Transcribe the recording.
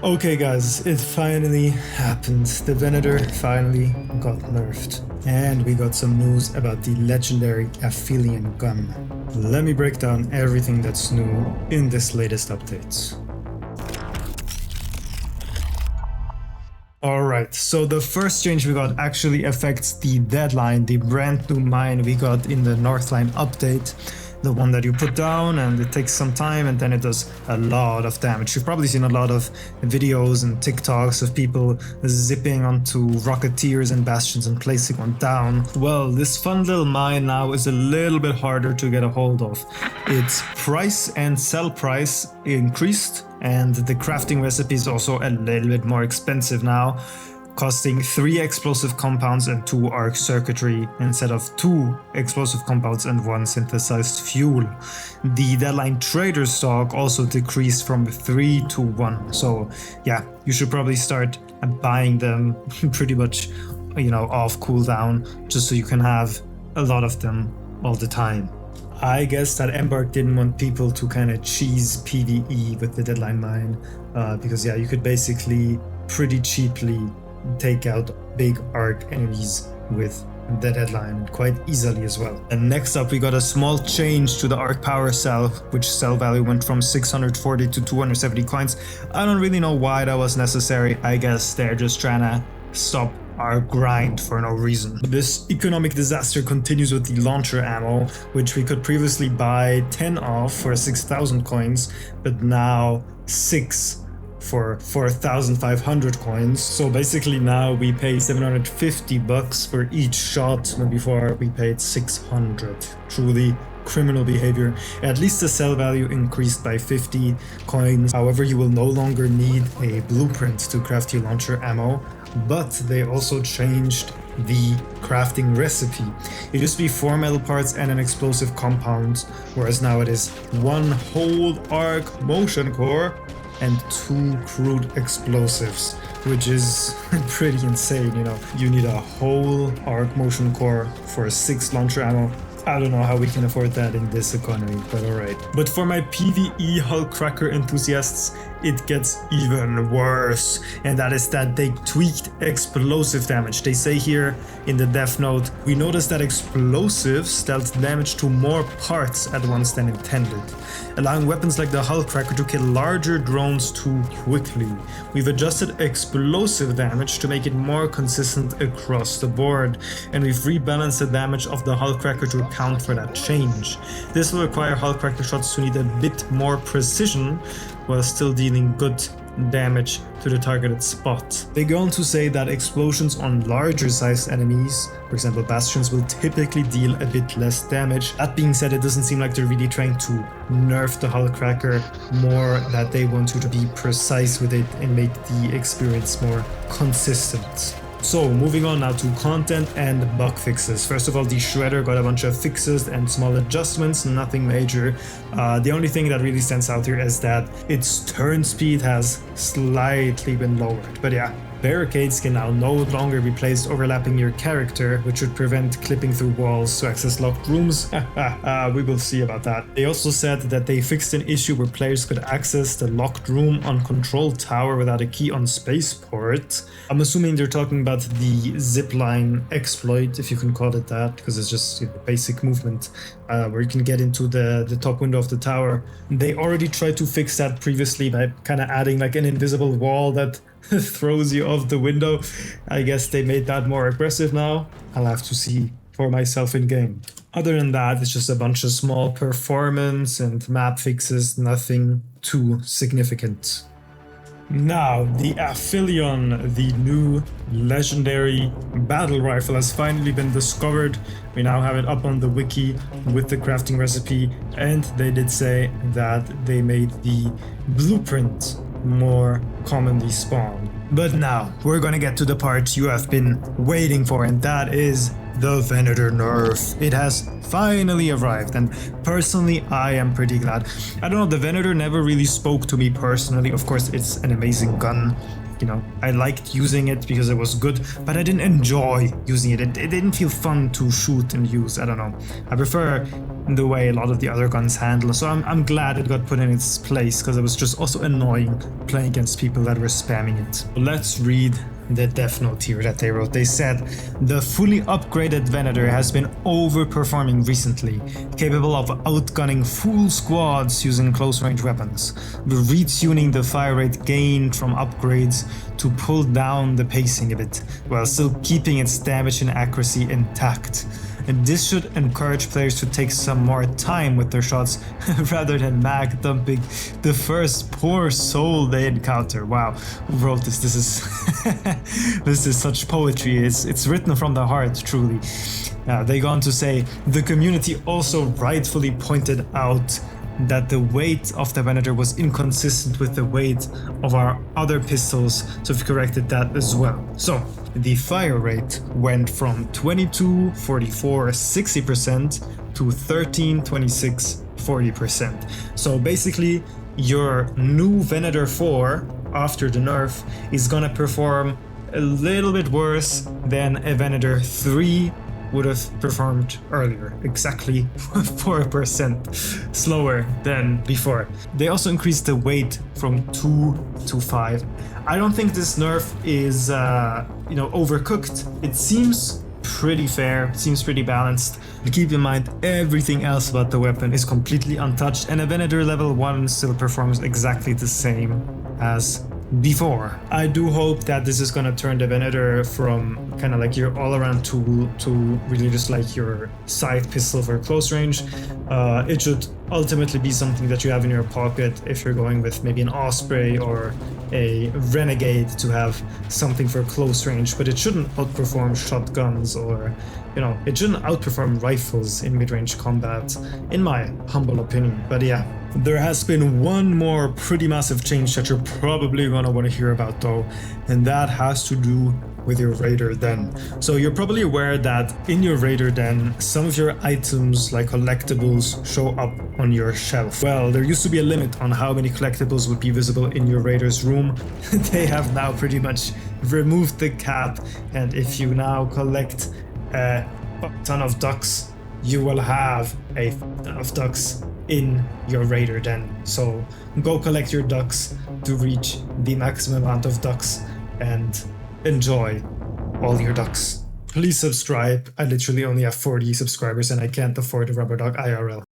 Okay guys, it finally happened. The Venator finally got nerfed. And we got some news about the legendary Aphelion gun. Let me break down everything that's new in this latest update. Alright, so the first change we got actually affects the deadline, the brand new mine we got in the Northline update. The one that you put down and it takes some time and then it does a lot of damage. You've probably seen a lot of videos and TikToks of people zipping onto rocketeers and bastions and placing one down. Well, this fun little mine now is a little bit harder to get a hold of. Its price and sell price increased and the crafting recipe is also a little bit more expensive now, costing 3 explosive compounds and 2 arc circuitry instead of 2 explosive compounds and 1 synthesized fuel. The deadline trader stock also decreased from 3 to 1. So yeah, you should probably start buying them pretty much, off cooldown, just so you can have a lot of them all the time. I guess that Embark didn't want people to kind of cheese PvE with the deadline mine, because yeah, you could basically pretty cheaply take out big arc enemies with the deadline quite easily as well. And next up we got a small change to the arc power cell, which cell value went from 640 to 270 coins. I don't really know why that was necessary. I guess they're just trying to stop our grind for no reason. This economic disaster continues with the launcher ammo, which we could previously buy 10 of for 6,000 coins, but now 6 for 4,500 coins. So basically now we pay 750 bucks for each shot, when before we paid 600. Truly criminal behavior. At least the sell value increased by 50 coins. However, you will no longer need a blueprint to craft your launcher ammo, but they also changed the crafting recipe. It used to be 4 metal parts and an explosive compound, whereas now it is 1 whole arc motion core and 2 crude explosives, which is pretty insane. You need a whole arc motion core for 6 launcher ammo. I don't know how we can afford that in this economy, but alright. But for my PvE Hullcracker enthusiasts, it gets even worse, and that is that they tweaked explosive damage. They say here in the dev note, we noticed that explosives dealt damage to more parts at once than intended, allowing weapons like the Hullcracker to kill larger drones too quickly. We've adjusted explosive damage to make it more consistent across the board, and we've rebalanced the damage of the Hullcracker to account for that change. This will require Hullcracker shots to need a bit more precision, while still dealing good damage to the targeted spot. They go on to say that explosions on larger sized enemies, for example bastions, will typically deal a bit less damage. That being said, it doesn't seem like they're really trying to nerf the Hullcracker, more that they want you to be precise with it and make the experience more consistent. So moving on now to content and bug fixes. First of all, the Shredder got a bunch of fixes and small adjustments, nothing major. The only thing that really stands out here is that its turn speed has slightly been lowered. But yeah, Barricades can now no longer be placed overlapping your character, which would prevent clipping through walls to access locked rooms. We will see about that. They also said that they fixed an issue where players could access the locked room on Control Tower without a key on Spaceport. I'm assuming they're talking about the zipline exploit, if you can call it that, because it's just basic movement where you can get into the top window of the tower. They already tried to fix that previously by kind of adding like an invisible wall that throws you off the window. I guess they made that more aggressive now. I'll have to see for myself in game. Other than that, it's just a bunch of small performance and map fixes, nothing too significant. Now, the Aphelion, the new legendary battle rifle, has finally been discovered. We now have it up on the wiki with the crafting recipe, and they did say that they made the blueprint more commonly spawn. But now we're gonna get to the part you have been waiting for, and that is the Venator Nerf. It has finally arrived, and personally I am pretty glad. I don't know, the Venator never really spoke to me personally. Of course, it's an amazing gun. You know, I liked using it because it was good, but I didn't enjoy using it. It didn't feel fun to shoot and use. I don't know. I prefer the way a lot of the other guns handle. So I'm glad it got put in its place, because it was just also annoying playing against people that were spamming it. Let's read the death note here that they wrote. They said, the fully upgraded Venator has been overperforming recently, capable of outgunning full squads using close range weapons. We're retuning the fire rate gained from upgrades to pull down the pacing a bit, while still keeping its damage and accuracy intact. And this should encourage players to take some more time with their shots rather than mag dumping the first poor soul they encounter. Wow, who wrote this? This is this is such poetry. It's written from the heart, truly. They go on to say, the community also rightfully pointed out that the weight of the Venator was inconsistent with the weight of our other pistols, so we've corrected that as well. So the fire rate went from 22, 44, 60% to 13, 26, 40%. So basically your new Venator 4 after the nerf is gonna perform a little bit worse than a Venator 3 would have performed earlier, exactly 4% slower than before. They also increased the weight from 2 to 5. I don't think this nerf is, overcooked. It seems pretty fair, it seems pretty balanced. But keep in mind, everything else about the weapon is completely untouched, and a Venator level 1 still performs exactly the same as before. I do hope that this is gonna turn the Venator from kind of like your all-around tool to really just like your scythe pistol for close range. It should ultimately be something that you have in your pocket if you're going with maybe an Osprey or a Renegade to have something for close range, but it shouldn't outperform shotguns or, it shouldn't outperform rifles in mid-range combat, in my humble opinion. But yeah, there has been one more pretty massive change that you're probably gonna want to hear about though, and that has to do with your Raider Den. So you're probably aware that in your Raider Den, some of your items like collectibles show up on your shelf. Well, there used to be a limit on how many collectibles would be visible in your Raider's room. They have now pretty much removed the cap, and if you now collect a ton of ducks, you will have a ton of ducks in your Raider Den. So go collect your ducks to reach the maximum amount of ducks and enjoy all your ducks. Please subscribe. I literally only have 40 subscribers and I can't afford a rubber duck IRL.